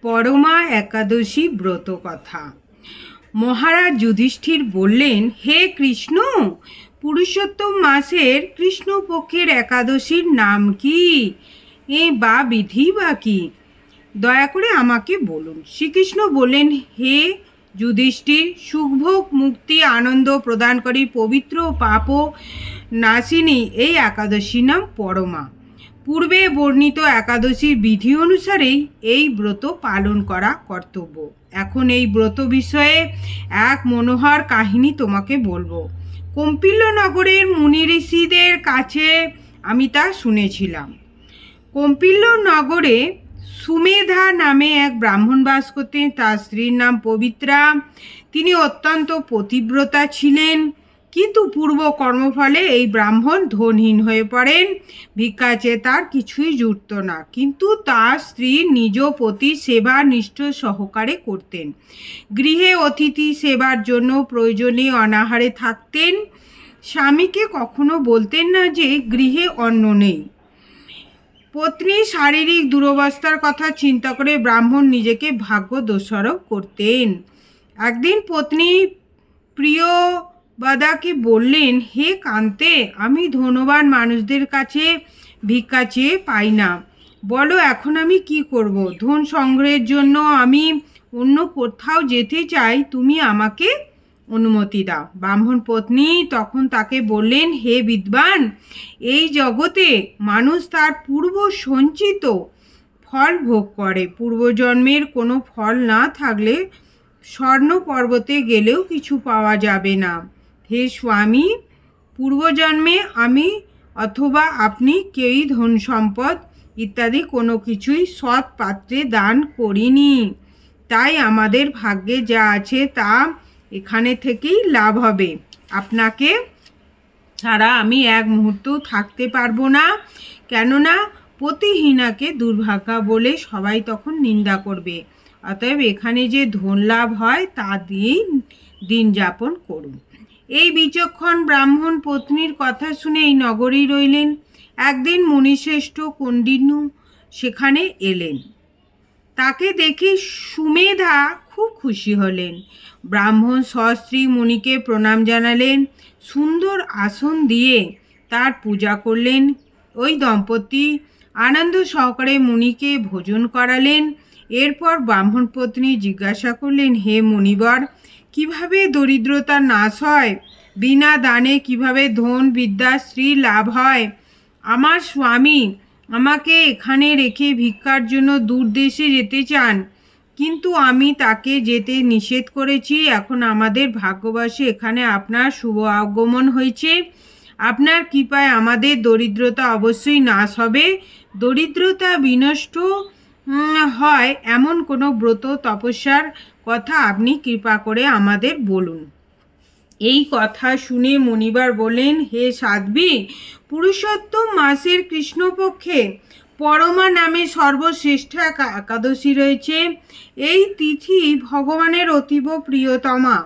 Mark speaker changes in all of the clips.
Speaker 1: পরমা একাদশী ব্রত কথা। মহারাজ যুধিষ্ঠির বললেন, হে কৃষ্ণ, পুরুষোত্তম মাসের কৃষ্ণপক্ষের একাদশীর নাম কি বা বিধি বা কি? দয়া করে আমাকে বলুন। শ্রীকৃষ্ণ বললেন, হে যুধিষ্ঠির, সুখভোগ মুক্তি আনন্দ প্রদানকারী পবিত্র পাপ নাশিনী এই একাদশীর নাম পরমা। পূর্বে বর্ণিত একাদশীর বিধি অনুসারেই এই ব্রত পালন করা কর্তব্য। এখন এই ব্রত বিষয়ে এক মনোহর কাহিনী তোমাকে বলবো। কৌপিল্য নগরের মুনি ঋষিদের কাছে আমি তা শুনেছিলাম। কৌপিল্য নগরে সুমেধা নামে এক ব্রাহ্মণ বাস করতেন। তার স্ত্রীর নাম পবিত্রা। তিনি অত্যন্ত পতিব্রতা ছিলেন, কিন্তু পূর্ব কর্মফলে এই ব্রাহ্মণ ধনহীন হয়ে পড়েন। ভিক্ষা চেয়ে তার কিছুই জুটত না, কিন্তু তার স্ত্রী নিজ পতি সেবা নিষ্ঠ সহকারে করতেন। গৃহে অতিথি সেবার জন্য প্রয়োজনে অনাহারে থাকতেন। স্বামীকে কখনো বলতেন না যে গৃহে অন্ন নেই। পত্নীর শারীরিক দুরবস্থার কথা চিন্তা করে ব্রাহ্মণ নিজেকে ভাগ্য দোষারোপ করতেন। একদিন পত্নী প্রিয়বাদাকে বললেন, হে কান্তে, আমি ধনবান মানুষদের কাছে ভিক্ষা চেয়ে পাই না। বলো এখন আমি কি করব? ধন সংগ্রহের জন্য আমি অন্য কোথাও যেতে চাই, তুমি আমাকে অনুমতি দাও। ব্রাহ্মণ পত্নী তখন তাকে বললেন, হে বিদ্বান, এই জগতে মানুষ তার পূর্ব সঞ্চিত ফল ভোগ করে। পূর্বজন্মের কোনো ফল না থাকলে স্বর্ণ পর্বতে গেলেও কিছু পাওয়া যাবে না। হে স্বামী, পূর্বজন্মে আমি অথবা আপনি কেউই ধন সম্পদ ইত্যাদি কোনো কিছুই সৎ পাত্রে দান করিনি। তাই আমাদের ভাগ্যে যা আছে তা এখানে থেকেই লাভ হবে। আপনাকে ছাড়া আমি এক মুহূর্তও থাকতে পারবো না, কেননা পতিহীনাকে দুর্ভাগা বলে সবাই তখন নিন্দা করবে। অতএব এখানে যে ধন লাভ হয় তা দিয়েই দিন যাপন করুন। এই বিচক্ষণ ব্রাহ্মণ পত্নীর কথা শুনে এই নগরেই রইলেন। একদিন মুনিশ্রেষ্ঠ কৌন্ডিন্য সেখানে এলেন। তাকে দেখে সুমেধা খুব খুশি হলেন। ব্রাহ্মণ সস্ত্রী মুনিকে প্রণাম জানালেন, সুন্দর আসন দিয়ে তার পূজা করলেন। ওই দম্পতি আনন্দ সহকারে মুনিকে ভোজন করালেন। এরপর ব্রাহ্মণ পত্নী জিজ্ঞাসা করলেন, হে মুনিবর, কিভাবে দরিদ্রতা নাশ হয়? বিনা দানে কিভাবে ধন বিদ্যা স্ত্রী লাভ হয়? আমার স্বামী আমাকে এখানে রেখে ভিক্ষার জন্য দূর দেশে যেতে চান, কিন্তু আমি তাকে যেতে নিষেধ করেছি। এখন আমাদের ভাগ্যবশে এখানে আপনার শুভ আগমন হয়েছে। আপনার কৃপায় আমাদের দরিদ্রতা অবশ্যই নাশ হবে। দরিদ্রতা বিনষ্ট হয় এমন কোনো ব্রত তপস্যার কথা আপনি কৃপা করে আমাদের বলুন। এই কথা শুনে মুনিবার বললেন, হে সাধ্বী, পুরুষোত্তম মাসের কৃষ্ণপক্ষে পরমা নামে সর্বশ্রেষ্ঠ একাদশী রয়েছে। এই তিথি ভগবানের অতীব প্রিয়তমা।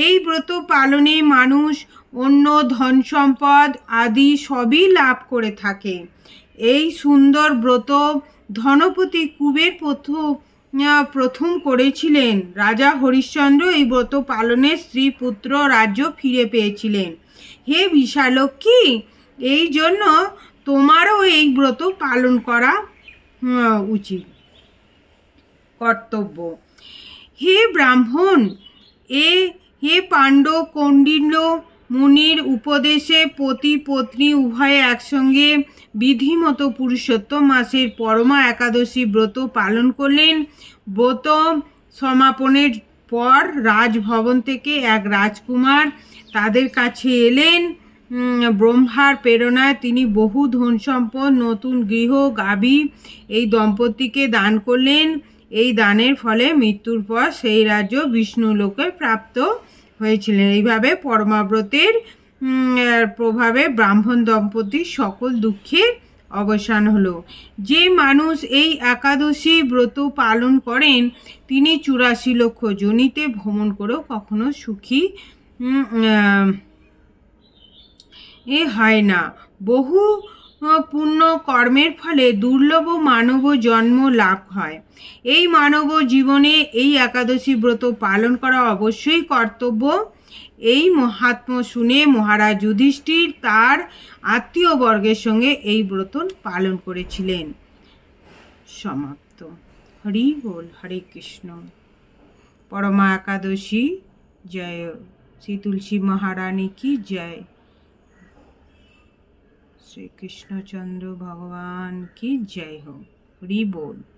Speaker 1: এই ব্রত পালনে মানুষ অন্য ধন সম্পদ আদি সবই লাভ করে থাকে। এই সুন্দর ব্রত ধনপতি কুবের প্রথম করেছিলেন। রাজা হরিশ্চন্দ্র এই ব্রত পালনে স্ত্রী পুত্র রাজ্য ফিরে পেয়েছিলেন। হে বিশালক্ষী, এই জন্য তোমারও এই ব্রত পালন করা উচিত কর্তব্য। হে ব্রাহ্মণ, হে পাণ্ডব কৌন্ডিন্য মুনির উপদেশে পতি পত্নী উভয়ে একসঙ্গে বিধিমতো পুরুষোত্তম মাসের পরমা একাদশী ব্রত পালন করলেন। ব্রত সমাপনের পর রাজভবন থেকে এক রাজকুমার তাদের কাছে এলেন। ব্রহ্মার প্রেরণায় তিনি বহু ধন সম্পদ, নতুন গৃহ, গাভী এই দম্পতিকে দান করলেন। এই দানের ফলে মৃত্যুর পর সেই রাজ্য বিষ্ণুলোকে প্রাপ্ত হয়েছিলেন। এইভাবে পরমাব্রতের প্রভাবে ব্রাহ্মণ দম্পতির সকল দুঃখের অবসান হলো। যে মানুষ এই একাদশী ব্রত পালন করেন তিনি 84 লক্ষ যোনিতে ভ্রমণ করেও কখনো সুখী হয় না। বহু পুণ্য কর্মের ফলে দুর্লভ মানব জন্ম লাভ হয়। এই মানব জীবনে এই একাদশী ব্রত পালন করা অবশ্যই কর্তব্য। এই মহাত্ম্য শুনে মহারাজ যুধিষ্ঠির তার আত্মীয় বর্গের সঙ্গে এই ব্রত পালন করেছিলেন। সমাপ্ত। হরি বল। হরে কৃষ্ণ। পরমা একাদশী জয়। শ্রী তুলসী মহারানী কি জয়। শ্রী কৃষ্ণচন্দ্র ভগবান কি জয় हो। হরি बोल।